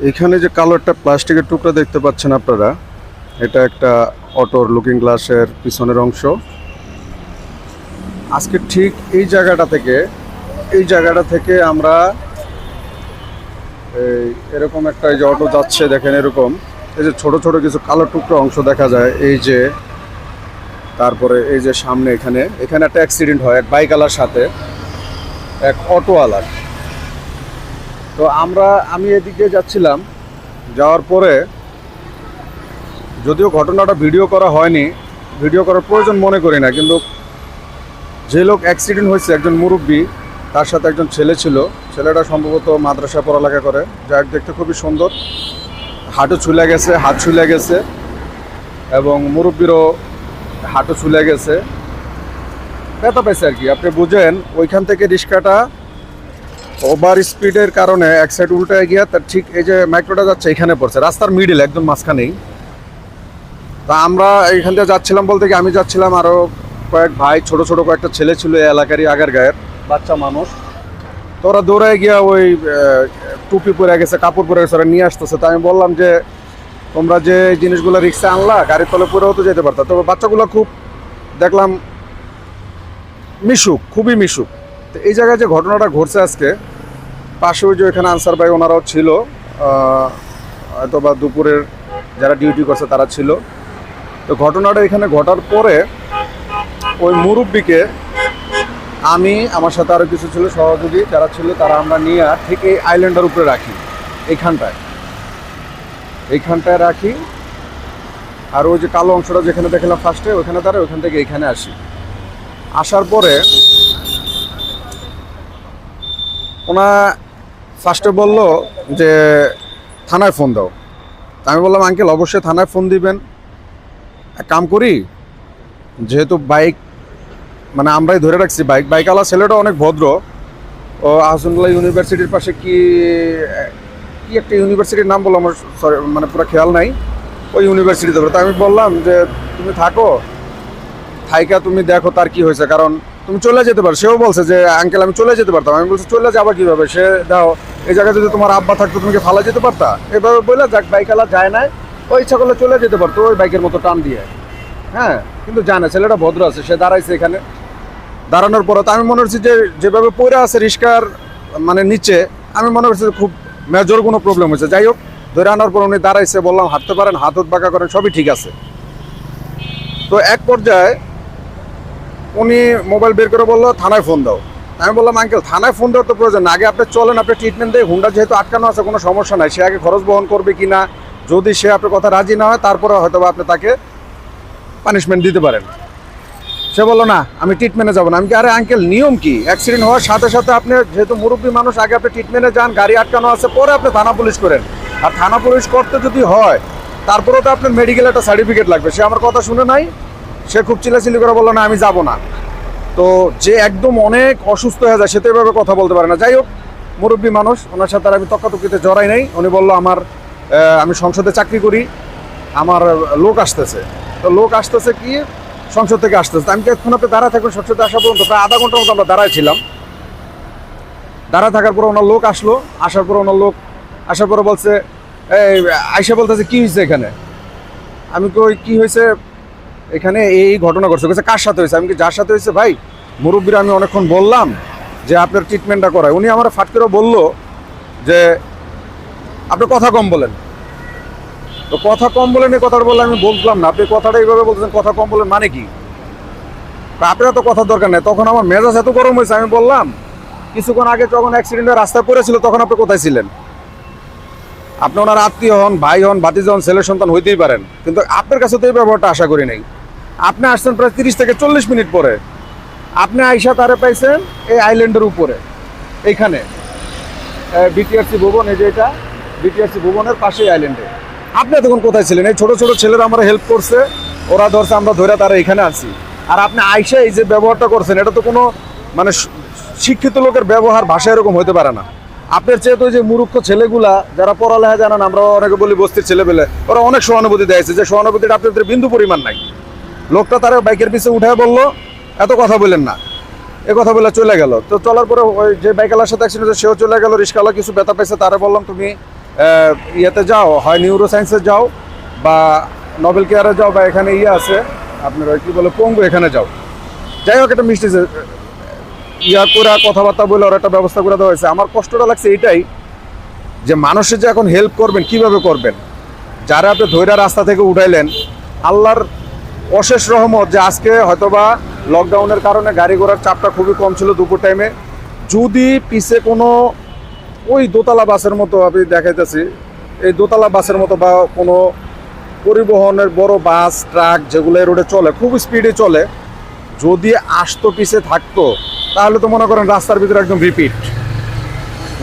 এখানে যে কালো একটা প্লাস্টিকের টুকরা দেখতে পাচ্ছেন আপনারা, এটা একটা অটোর লুকিং গ্লাসের পিছনের অংশ। আজকে ঠিক এই জায়গাটা থেকে আমরা এরকম একটা এই যে অটো যাচ্ছে দেখেন, এরকম এই যে ছোট ছোট কিছু কালো টুকরো অংশ দেখা যায়। এই যে তারপরে এই যে সামনে এখানে একটা অ্যাক্সিডেন্ট হয় এক বাইকওয়ালার সাথে এক অটোওয়ালার। তো আমি এদিকে যাচ্ছিলাম, যাওয়ার পরে যদিও ঘটনাটা ভিডিও করা হয়নি, ভিডিও করার প্রয়োজন মনে করি না, কিন্তু যে লোক অ্যাক্সিডেন্ট হয়েছে একজন মুরব্বী, তার সাথে একজন ছেলে ছিল। ছেলেটা সম্ভবত মাদ্রাসায় পড়ালেখা করে, যাই দেখতে খুবই সুন্দর, হাঁটু ছুলে গেছে, হাত ছুলে গেছে, এবং মুরব্বীরও হাঁটু ছুলে গেছে, ব্যথা পেয়েছে আর কি। আপনি বুঝেন, ওইখান থেকে রিক্সাটা ওভার স্পিডের কারণে এক সাইড উল্টে গিয়ে তার ঠিক এই যে মাইক্রোটা যাচ্ছে এখানে পড়ছে, রাস্তার মিডিল একদম মাঝখানেই। তা আমরা এইখান থেকে যাচ্ছিলাম বলতে কি, আমি যাচ্ছিলাম, আরও কয়েক ভাই, ছোট ছোট কয়েকটা ছেলে ছিল এই এলাকারই, আগের গায়ের বাচ্চা মানুষ। তো ওরা দৌড়ায় গিয়া ওই টুপি পরে গেছে, কাপড় পরে গেছে, ওরা নিয়ে আসতেছে। তো আমি বললাম যে তোমরা যে জিনিসগুলো রিক্সা আনলা, গাড়ির তলে পরেও তো যেতে পারতা। তবে বাচ্চাগুলো খুব দেখলাম মিশুক, খুবই মিশুক। তো এই জায়গায় যে ঘটনাটা ঘটছে আজকে, পাশে ওই যে এখানে আনসার ভাই ওনারাও ছিল, হয়তো বা দুপুরের যারা ডিউটি করছে তারা ছিল। তো ঘটনাটা এখানে ঘটার পরে ওই মুরব্বিকে আমি, আমার সাথে আরও কিছু ছিল সহযোগী যারা ছিল, তারা আমরা নিয়ে ঠিক এই আইল্যান্ডের উপরে রাখি, এইখানটায় রাখি। আর ওই যে কালো অংশটা যেখানে দেখলাম ফার্স্টে, ওখানে দাঁড়ায়, ওখান থেকে এইখানে আসি। আসার পরে ওনা ফার্স্টে বলল যে থানায় ফোন দাও। আমি বললাম আঙ্কেল অবশ্যই থানায় ফোন দিবেন, এক কাম করি, যেহেতু বাইক মানে আমরাই ধরে রাখছি, বাইকওয়ালা ছেলেটা অনেক ভদ্র, ও আহসানুল্লাহ ইউনিভার্সিটির পাশে কি একটা ইউনিভার্সিটির নাম বললাম, আমার সরি মানে পুরো খেয়াল নাই, ওই ইউনিভার্সিটিতে। তো আমি বললাম যে তুমি থাকো, থাইকা তুমি দেখো তার কি হয়েছে, কারণ তুমি চলে যেতে পারো। সেও বলছে যে আঙ্কেল আমি চলে যেতে পারতাম। আমি বলছি চলে যাবা কীভাবে, সে দাও এই জায়গায় যদি তোমার আব্বা থাকতো তুমি কি ফালা যেতে পারতা? এভাবে বললে যাক, বাইকওয়ালা যায় নাই, ওই ইচ্ছা করলে চলে যেতে পারতো ওই বাইকের মতো টান দিয়ে। হ্যাঁ, কিন্তু জানে ছেলেটা ভদ্র আছে, সে দাঁড়াইছে এখানে। দাঁড়ানোর পরে তো আমি মনে করছি যে যেভাবে পড়ে আছে রিস্কার মানে নিচে, আমি মনে করছি খুব মেজর কোনো প্রবলেম হয়েছে। যাই হোক, ধরে আনার পর উনি দাঁড়াইছে, বললাম হাঁটতে পারেন, হাত বাঁকা করেন, সবই ঠিক আছে। তো এক পর্যায়ে উনি মোবাইল বের করে বললো থানায় ফোন দাও। আমি বললাম আঙ্কেল থানায় ফোন দেওয়ার তো প্রয়োজন না, আগে আপনি চলেন, আপনি ট্রিটমেন্ট দেয়, হুন্ডা যেহেতু আটকানো আছে কোনো সমস্যা নাই, সে আগে খরচ বহন করবে কি না, যদি সে আপনার কথা রাজি না হয় তারপরে হয়তো আপনি তাকে পানিশমেন্ট দিতে পারেন। সে বললো না আমি ট্রিটমেন্টে যাবো না। আমি কি, আরে আঙ্কেল নিয়ম কি, অ্যাক্সিডেন্ট হওয়ার সাথে সাথে আপনি যেহেতু মুরব্বী মানুষ, আগে আপনি ট্রিটমেন্টে যান, গাড়ি আটকানো আছে, পরে আপনি থানা পুলিশ করেন। আর থানা পুলিশ করতে যদি হয় তারপরেও তো আপনার মেডিকেল একটা সার্টিফিকেট লাগবে। সে আমার কথা শুনে নাই, সে খুব চিল্লাচিল্লি করে বললো না আমি যাবো না। তো যে একদম অনেক অসুস্থ হয়ে যায় সে তো এভাবে কথা বলতে পারে না। যাই হোক, মুরব্বী মানুষ, ওনার সাথে আর আমি তর্কাতর্কিতে জড়াই নাই। উনি বললো আমি সংসদে চাকরি করি, আমার লোক আসতেছে। তো লোক আসতেছে কি, সংসদ থেকে আসতেছে। আমি এখন আপনি দাঁড়া থাকবেন, সংসদে আসা পর্যন্ত প্রায় আধা ঘন্টার মতো আমরা দাঁড়ায় ছিলাম। দাঁড়া থাকার পরে ওনার লোক আসলো, আসার পরে ওনার লোক আসার পরে বলছে, এই আইসা বলতেছে কি হয়েছে এখানে। আমি কই কি হয়েছে এখানে, এই ঘটনা ঘটছে। বলছে কার সাথে হয়েছে? আমি কি যার সাথে হয়েছে ভাই, মুরব্বীরা আমি অনেকক্ষণ বললাম যে আপনার ট্রিটমেন্টটা করায়। উনি আমার ফাট করে বললো যে আপনি কথা কম বলেন। তো কথা কম বলেন, এই কথাটা বললে আমি বললাম না, আপনি কথাটা এইভাবে বলতেছেন, কথা কম বলেন মানে কি? আপনার তো কথার দরকার নেই। তখন আমার মেজাজ এত গরম হয়েছে, আমি বললাম কিছুক্ষণ আগে যখন অ্যাক্সিডেন্টের রাস্তায় পড়েছিল তখন আপনি কোথায় ছিলেন? আপনি ওনার আত্মীয় হন, ভাই হন, ভাতিজা হন, ছেলের সন্তান হইতেই পারেন, কিন্তু আপনার কাছে তো এই ব্যবহারটা আশা করি নাই। আপনি আসছেন প্রায় 30 থেকে 40 মিনিট পরে, আপনি আইসা তারে পাইছেন এই আইল্যান্ডের উপরে, এইখানে বিটিআরসি ভবন, এই যে এটা বিটিআরসি ভবনের পাশেই আইল্যান্ডে। আপনি তখন কোথায় ছিলেন? এই ছোট ছোট ছেলেরা আমরা হেল্প করছে, ওরা ধরছে, আমরা ধরে তারা এখানে আছি। আর আপনি আইসা এই যে ব্যবহারটা করছেন, এটা তো কোনো মানে শিক্ষিত লোকের ব্যবহার, ভাষা এরকম হতে পারে না। আপনার চেয়ে তো যে মূর্খ ছেলেগুলা যারা পড়ালেখা জানান, আমরা অনেকে বলি বস্তির ছেলে পেলে, ওরা অনেক সহানুভূতি দিয়েছে, যে সহানুভূতিটা আপনাদের বিন্দু পরিমাণ নাই। লোকটা তারা বাইকের পিছনে উঠে বললো এত কথা বললেন না, এ কথা বলে চলে গেল। তো চলার পরে ওই যে বাইকওয়ালার সাথে অ্যাক্সিডেন্ট হয়েছে সেও চলে গেল, রিক্সাওয়ালা কিছু ব্যথা পাইছে, তারা বললাম তুমি ইয়েতে যাও, হয় নিউরো সায়েন্সে যাও বা নোবেল কেয়ারে যাও, বা এখানে ইয়ে আছে আপনার কি বলে পঙ্গু, এখানে যাও। যাই হোক, একটা মিষ্টি ইয়া করে কথাবার্তা বলে ওর একটা ব্যবস্থা করে দেওয়া হয়েছে। আমার কষ্টটা লাগছে এইটাই যে মানুষের যে এখন হেল্প করবেন, কিভাবে করবেন? যারা আপনি ধৈর্য রাস্তা থেকে উঠাইলেন, আল্লাহর অশেষ রহমত যে আজকে হয়তোবা লকডাউনের কারণে গাড়ি ঘোড়ার চাপটা খুবই কম ছিল দুপুর টাইমে। যদি পিছে কোনো ওই দোতলা বাসের মতো আমি দেখাইতেছি, এই দোতলা বাসের মতো বা কোনো পরিবহনের বড় বাস ট্রাক যেগুলো এই রোডে চলে, খুব স্পিডে চলে, যদি আসতো পিছে থাকতো, তাহলে তো মনে করেন রাস্তার ভিতরে একদম রিপিট।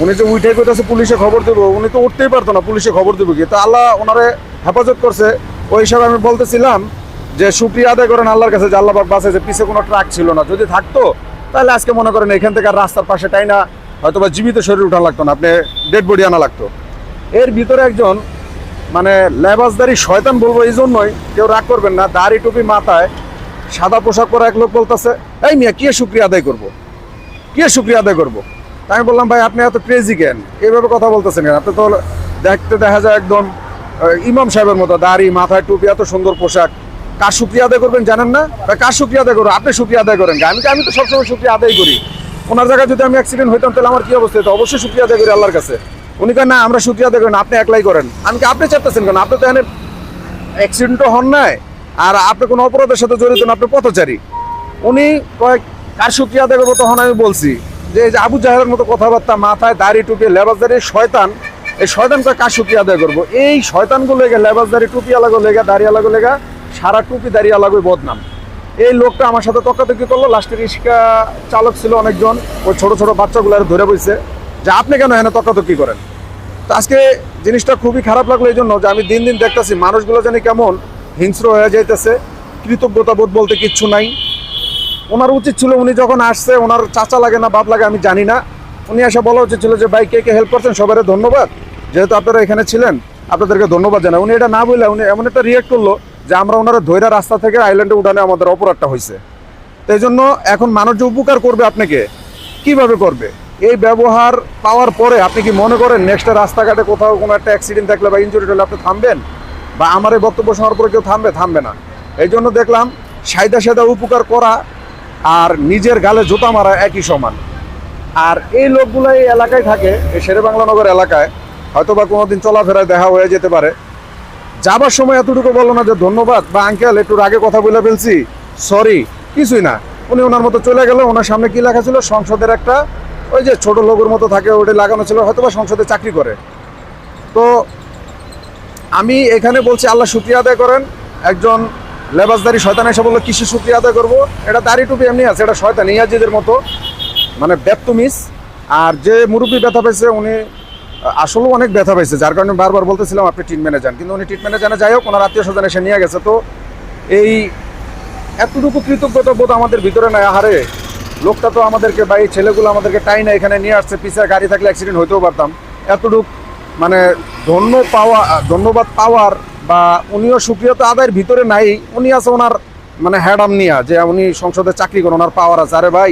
উনি যে উঠে করতেছে পুলিশে খবর দেবো, উনি তো উঠতেই পারতো না, পুলিশে খবর দেবো কি? তো আল্লাহ ওনারে হেফাজত করছে। ওই হিসাবে আমি বলতেছিলাম যে শুকরিয়া আদায় করেন আল্লাহর কাছে যে আল্লাহ পাক বাঁচাইছে, পিছে কোনো ট্রাক ছিল না। যদি থাকতো তাহলে আজকে মনে করেন এখান থেকে আর রাস্তার পাশে টাই না হয়তো বা জীবিত শরীর উঠা লাগতো না, আপনি ডেড বডি আনা লাগতো। এর ভিতরে একজন মানে লেবাসদারি শয়তান বলবো এই জন্যই, কেউ রাগ করবেন না, দাড়ি টুপি মাথায় সাদা পোশাক পরা এক লোক বলতেছে, এই মিয়া কি শুকরিয়া আদায় করবো, কি শুকরিয়া আদায় করবো? আমি বললাম, ভাই আপনি এত ক্রেজি কেন, এইভাবে কথা বলতেছেন কেন? আপনি তো দেখতে দেখা যায় একদম ইমাম সাহেবের মতো, দাড়ি মাথায় টুপি, এত সুন্দর পোশাক, কার শুকরিয়া আদায় করবেন জানেন না? কার শুকরিয়া আদায় করবো? আপনি শুকরিয়া আদায় করেন। আমি তো সবসময় শুকরিয়া আদায় করি। ওনার জায়গায় যদি আমি অ্যাক্সিডেন্ট হইতাম তাহলে আমার কি অবস্থা হতো? অবশ্যই শুকরিয়া আদায় করি আল্লাহর কাছে। উনি কেন না আমরা শুকরিয়া আদায় করেন, আপনি একলাই করেন। আমি কি আপনি চাচ্ছেন কেন? আপনি তো এখানে অ্যাক্সিডেন্টও হন নাই, আর আপনি কোনো অপরাধের সাথে জড়িত না, আপনি পথচারী। উনি কয়েক কার শুকরিয়া আদায় করবো? তখন আমি বলছি যে এই যে আবু জাহেলের মতো কথাবার্তা, মাথায় দাড়ি টুপি, লেবাসদারি শয়তান, এই শয়তানকে কার শুকরিয়া আদায় করবো? এই শয়তানগুলো লেগে, লেবাসদারি টুপি আলাগো লেগা, দাড়ি আলাগো লেগা, সারা টুপি দাড়ি আলাগোই বদনাম। এই লোকটা আমার সাথে তর্কাতর্কি করলো। লাস্টে রিক্সা চালক ছিল অনেকজন, ওই ছোট ছোট বাচ্চাগুলো ধরে বইছে যে আপনি কেন এখানে তর্কাতর্কি করেন? তো আজকে জিনিসটা খুবই খারাপ লাগলো এই জন্য যে আমি দিন দিন দেখতেছি মানুষগুলো জানি কেমন হিংস্র হয়ে যাইতেছে, কৃতজ্ঞতা বোধ বলতে কিচ্ছু নাই। ওনার উচিত ছিল, উনি যখন আসছে, ওনার চাচা লাগে না বাপ লাগে আমি জানি না, উনি এসে বলা উচিত ছিল যে ভাই কে কে হেল্প করছেন সবাই ধন্যবাদ, যেহেতু আপনারা এখানে ছিলেন আপনাদেরকে ধন্যবাদ জানাই। উনি এটা না বলে উনি এমন একটা রিয়েক্ট করলো যে আমরা ওনারা ধৈর্য রাস্তা থেকে আইল্যান্ডে উঠানে আমাদের অপরাধটা হয়েছে। তো এই জন্য এখন মানুষ যে উপকার করবে আপনাকে, কিভাবে করবে? এই ব্যবহার পাওয়ার পরে আপনি কি মনে করেন নেক্সট রাস্তাঘাটে কোথাও কোনো একটা অ্যাক্সিডেন্ট থাকলে বা ইনজুরি হলে আপনি থামবেন? বা আমার এই বক্তব্য শোনার পরে কেউ থামবে না। এই জন্য দেখলাম সাইদা উপকার করা আর নিজের গালে জুতা মারা একই সমান। আর এই লোকগুলো এই এলাকায় থাকে, এই শেরেবাংলা নগর এলাকায়, হয়তো বা কোনোদিন চলাফেরায় দেখা হয়ে যেতে পারে। যাবার সময় এতটুকু বললো না যে ধন্যবাদ বা আঙ্কেল একটু আগে কথা বলে ফেলছি, সরি, কিছুই না। উনি ওনার মতো চলে গেল। ওনার সামনে কি লেখা ছিল? সংসদের একটা ওই যে ছোট লোগোর মতো থাকে, ওটা লাগানো ছিল, হয়তো বা সংসদে চাকরি করে। তো আমি এখানে বলছি আল্লাহ শুকরিয়া আদায় করেন। একজন লেবাসদারি শয়তান এসে বললো কিসে শুকরিয়া আদায় করবো? এটা দাড়ি টুপি এমনি আছে, এটা শয়তান ইয়াজিদের মতো, মানে বেত্তমিস। আর যে মুরব্বী ব্যথা পেয়েছে, উনি আসলেও অনেক ব্যথা পেয়েছে, যার কারণে বারবার বলতেছিলাম আপনি ট্রিটমেন্টে যান, কিন্তু উনি ট্রিটমেন্টে জানে। যাই হোক, ওনার আত্মীয় স্বজন এসে নিয়ে গেছে। তো এই এতটুকু কৃতজ্ঞতা বোধ আমাদের ভিতরে নাই। আহারে, লোকটা তো আমাদেরকে বা এই ছেলেগুলো আমাদেরকে টাই না এখানে নিয়ে আসছে, পিছিয়ে গাড়ি থাকলে অ্যাক্সিডেন্ট হইতেও পারতাম। এতটুক মানে ধন্যবাদ পাওয়ার বা উনিও সুক্রিয়া তো আদায়ের ভিতরে নাই। উনি আছে ওনার মানে হ্যাডাম নিয়া যে উনি সংসদে চাকরি করেন, ওনার পাওয়ার আছে। আরে ভাই,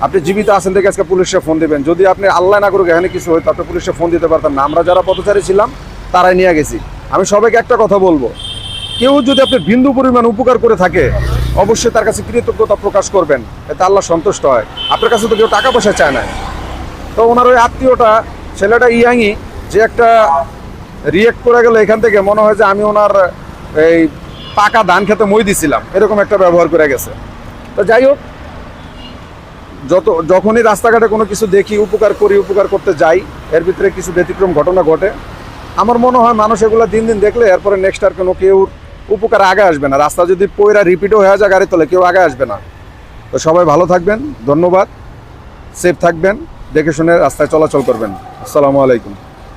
আপনি জীবিত আছেন দেখে আজকে পুলিশে ফোন দিবেন। যদি আপনি আল্লাহ না করুক এখানে কিছু হইতো, আপনি পুলিশে ফোন দিতে পারতেন না। আমরা যারা পথচারী ছিলাম তারাই নিয়ে গেছি। আমি সবাইকে একটা কথা বলবো, কেউ যদি আপনি বিন্দু পরিমাণ উপকার করে থাকে, অবশ্যই তার কাছে কৃতজ্ঞতা প্রকাশ করবেন, এতে আল্লাহ সন্তুষ্ট হয়। আপনার কাছে তো কেউ টাকা পয়সা চায় না। তো ওনার ওই আত্মীয়টা, ছেলেটা ইয়াংই, যে একটা রিয়েক্ট করে গেল এখান থেকে, মনে হয় যে আমি ওনার এই পাকা ধান খেতে মই দিছিলাম, এরকম একটা ব্যবহার করে গেছে। তো যাই হোক, যখনই রাস্তাঘাটে কোনো কিছু দেখি, উপকার করি, উপকার করতে যাই, এর ভিতরে কিছু ব্যতিক্রম ঘটনা ঘটে। আমার মনে হয় মানুষ এগুলো দিন দিন দেখলে এরপরে নেক্সট আর কোনো কেউ উপকার আগে আসবে না। রাস্তা যদি পয়রা রিপিটও হয়ে যায় গাড়ি তোলে, কেউ আগে আসবে না। তো সবাই ভালো থাকবেন, ধন্যবাদ, সেফ থাকবেন, দেখে শুনে রাস্তায় চলাচল করবেন। আসসালামু আলাইকুম।